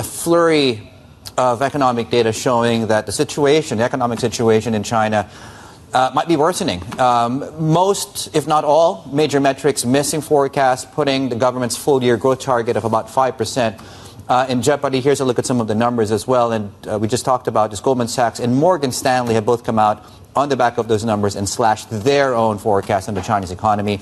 a flurry of economic data showing that the economic situation in China might be worsening. Most, if not all, major metrics missing forecast, putting the government's full-year growth target of about 5% in jeopardy. Here's a look at some of the numbers as well. And we just talked about this. Goldman Sachs and Morgan Stanley have both come out on the back of those numbers and slashed their own forecast on the Chinese economy.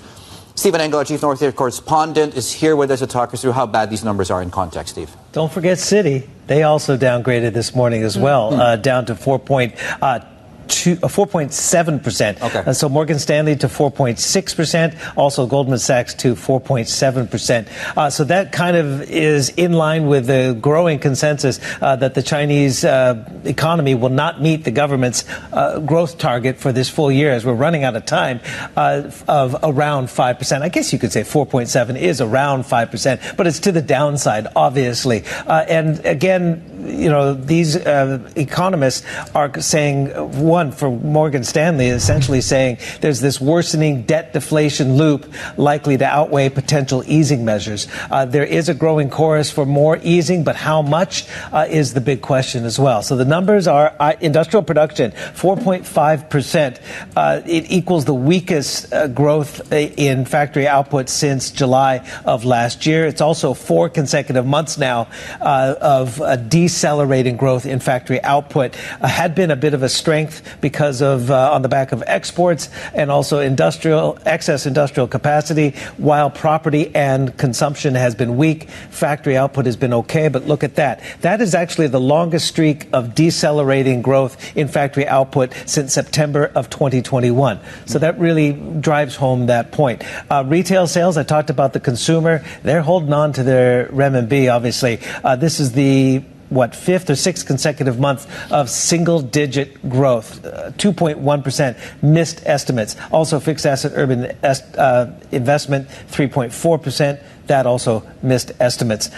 Stephen Engel, our chief North Asia correspondent, is here with us to talk us through how bad these numbers are in context, Steve. Don't forget Citi. They also downgraded this morning as well, down to 4.7%. Okay. So Morgan Stanley to 4.6%. Also Goldman Sachs to 4.7%. So that kind of is in line with the growing consensus that the Chinese economy will not meet the government's growth target for this full year, as we're running out of time, of around 5%. I guess you could say 4.7 is around 5%, but it's to the downside, obviously. And again, you know, these economists are saying, one, for Morgan Stanley, essentially saying there's this worsening debt deflation loop likely to outweigh potential easing measures. There is a growing chorus for more easing, but how much is the big question as well. So the numbers are industrial production, 4.5%. It equals the weakest growth in factory output since July of last year. It's also 4 consecutive months now of decelerating growth in factory output. Had been a bit of a strength because of on the back of exports and also excess industrial capacity, while property and consumption has been weak. Factory output has been okay, but look at that. That is actually the longest streak of decelerating growth in factory output since September of 2021. So that really drives home that point. Retail sales, I talked about the consumer. They're holding on to their renminbi, obviously. This is the fifth or sixth consecutive month of single-digit growth, 2.1% missed estimates. Also, fixed asset urban investment, 3.4%. That also missed estimates.